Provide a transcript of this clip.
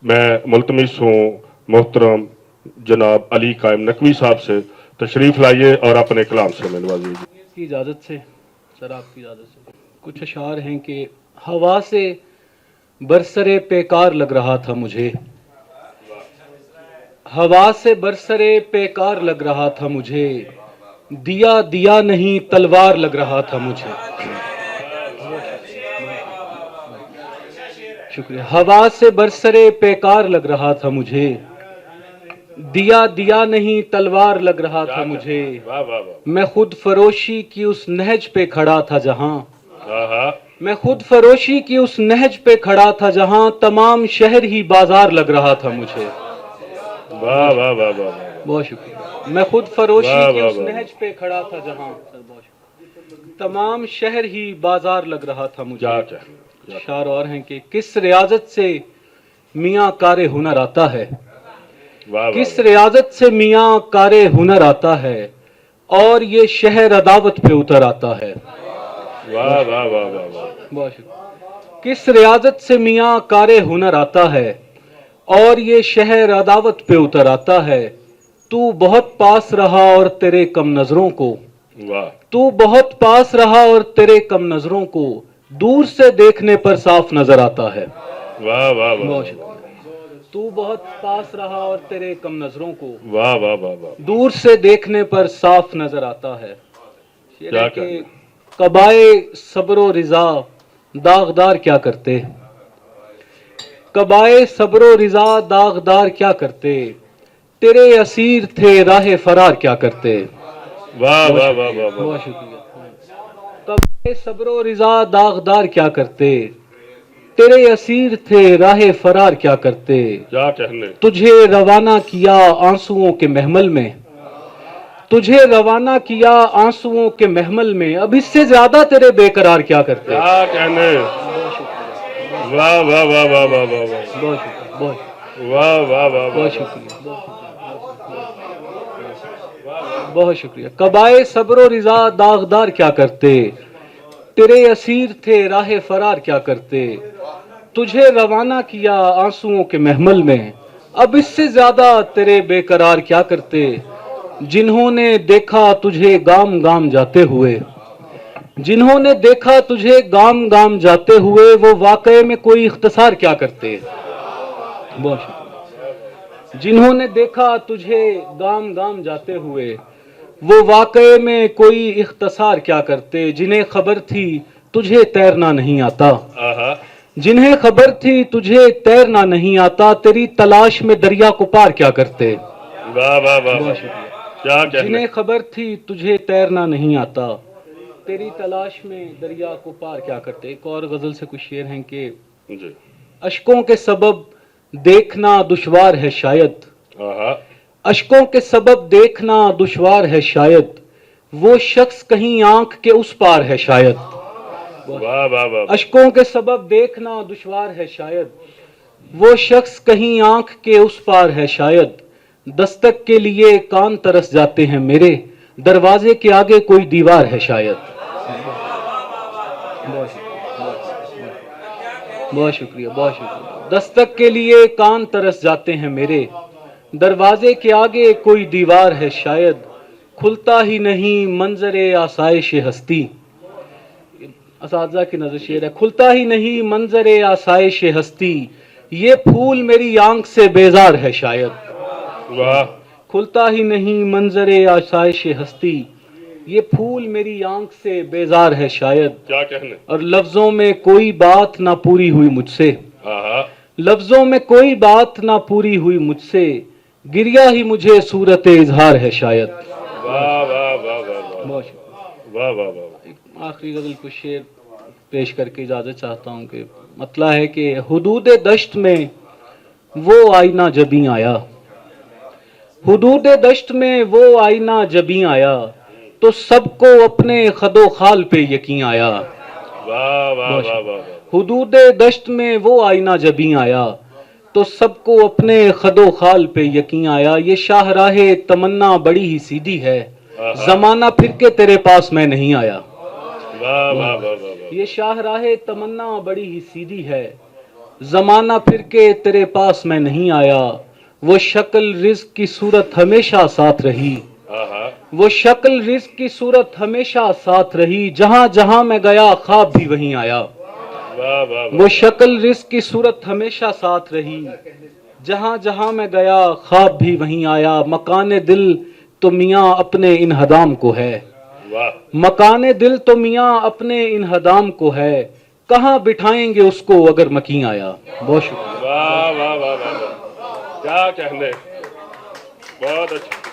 मैं मुल्तमिस हूँ मोहतरम जनाब अली कायम नकवी साहब से तशरीफ़ लाइए और अपने कलाम से मिलवाइए। की इजाज़त से, सर आपकी इजाज़त से कुछ अशार हैं कि हवा से बरसरे पेकार लग रहा था मुझे, हवा से बरसरे पेकार लग रहा था मुझे, दिया दिया नहीं तलवार लग रहा था मुझे। शुक्रिया। हवा से बरसरे पेकार लग रहा था मुझे, दिया दिया नहीं तलवार लग रहा था मुझे। वाह वाह वाह। मैं खुद फरोशी की उस नहज पे खड़ा था जहां, हाँ मैं खुद फरोशी की उस नहज पे खड़ा था जहां, तमाम शहर ही बाजार लग रहा था मुझे। वाह वाह वाह वाह। बहुत शुक्रिया। मैं खुद फरोशी वाह, की वाह, उस वाह। नहज पे खड़ा था जहां, सर बहुत शुक्रिया, तमाम शहर ही बाजार लग रहा था मुझे। क्या क्या शार और हैं कि किस रियाजत से मियाँ कारे हुनर आता है, वाह किस वाह रियाजत से मियाँ कारे हुनर आता है, और ये शहर अदावत पे उतर आता है। वाह वाह वाह वाह वाह। बहुत शुक्रिया। किस रियाजत से मियाँ कारे हुनर आता है, और ये शहर अदावत पे उतर आता है। तू बहुत पास रहा और तेरे कम नजरों को, वाह तू बहुत पास रहा और तेरे कम नजरों को दूर से देखने पर साफ नजर आता है। वाह वाह वाह। बहुत शुक्रिया। तू बहुत पास रहा और तेरे कम नजरों को वाह वाह वाह वाह। दूर से देखने पर साफ नजर आता है। शेर क्या है कि कहना। कबाए सब्रो रिजा दागदार क्या करते, कबाए सब्रो रिजा दागदार क्या करते, तेरे असीर थे राह फरार क्या करते। वाह वाह वाह वाह वाह। बहुत शुक्रिया। कबाए सब्रो रिजा दागदार क्या करते, तेरे असीर थे राह फरार क्या करते। क्या कहने। तुझे रवाना किया आंसुओं के महमल में, तुझे रवाना किया आंसुओं के महमल में, अब इससे ज्यादा तेरे बेकरार क्या करते। क्या कहने। वाह वाह वाह वाह वाह वाह वाह। बहुत शुक्रिया। बहुत वाह वाह वाह बहुत वाह। शुक्रिया। बहुत शुक्रिया। कबाए सब्रो रिजा दागदार क्या करते, तेरे असीर थे राह फरार क्या करते। तुझे रवाना किया आंसुओं के महमल में, अब इससे ज्यादा तेरे बेकरार क्या करते। जिन्होंने देखा तुझे गाम गाम जाते हुए, जिन्होंने देखा तुझे गाम गाम जाते हुए, वो वाकई में कोई इख्तिसार क्या करते। बहुत शुक्रिया। जिन्होंने देखा तुझे गाम गाम जाते हुए, वो वाकई में कोई इख्तिसार क्या करते। जिन्हें खबर थी तुझे तैरना नहीं आता, आहा। जिन्हें खबर थी तुझे तैरना नहीं आता, तेरी तलाश में दरिया को पार क्या करते। वाह वाह वाह। बहुत शुक्रिया। क्या कहने। जिन्हें खबर थी तुझे तैरना नहीं आता, तेरी तलाश में दरिया को पार क्या करते। एक और गजल से कुछ शेर हैं कि जी। अश्कों के सबब देखना दुश्वार है शायद, आहा। अश्कों के सबब देखना दुश्वार है शायद, वो शख्स कहीं आंख के उस पार है शायद। वाह वाह वाह। अश्कों के सबब देखना दुश्वार है शायद, वो शख्स कहीं आंख के उस पार है शायद। दस्तक के लिए कान तरस जाते हैं मेरे, दरवाजे के आगे कोई दीवार है शायद। बहुत शुक्रिया। बहुत शुक्रिया। दस्तक के लिए कान तरस जाते हैं मेरे, दरवाजे के आगे कोई दीवार है शायद। खुलता ही नहीं मंजरे आसाइश हस्ती, असातिज़ा की नजर शेर है। खुलता ही नहीं मंजरे आसाइश हस्ती, ये फूल मेरी आंख से बेजार है शायद। वाह। खुलता ही नहीं मंजरे आसाइश हस्ती, ये फूल मेरी आंख से बेजार है शायद। क्या कहने। और लफ्जों में कोई बात ना पूरी हुई मुझसे, आहा। लफ्जों में कोई बात ना पूरी हुई मुझसे, गिरिया ही मुझे सूरत इजहार है शायद। वाह वाह वाह वाह बहुत वाह वाह वाह। एक आखिरी गजल कुछ शेर पेश करके इजाजत चाहता हूँ कि मतलब है कि हुदूद दश्त में वो आईना जबी आया, हुदूद दश्त में वो आईना जबी आया, तो सबको अपने खदो खाल पे यकीन आया। वाह वाह वाह वाह। हुदूद दश्त में वो आईना जबी आया, तो सबको अपने खदो खाल पे यकीन आया। ये शाहराहे तमन्ना बड़ी ही सीधी है, जमाना फिर के तेरे पास मैं नहीं आया। वाह वाह वाह वाह। ये शाहराहे तमन्ना बड़ी ही सीधी है, زمانہ پھر کے تیرے پاس میں نہیں آیا، وہ شکل رزق کی صورت ہمیشہ ساتھ رہی، آہا، وہ شکل رزق کی صورت ہمیشہ ساتھ رہی، جہاں جہاں میں گیا خواب بھی وہیں آیا، واہ واہ وہ واہ، شکل رزق کی صورت ہمیشہ ساتھ رہی، جہاں جہاں میں گیا خواب بھی وہیں آیا، مکان دل تو میاں اپنے انہدام کو ہے، واہ مکان دل تو میاں اپنے انہدام کو ہے، کہاں بٹھائیں گے اس کو اگر مکیں آیا۔ بہت شکریہ۔ واہ واہ واہ واہ واہ، کیا کہنے، بہت اچھا۔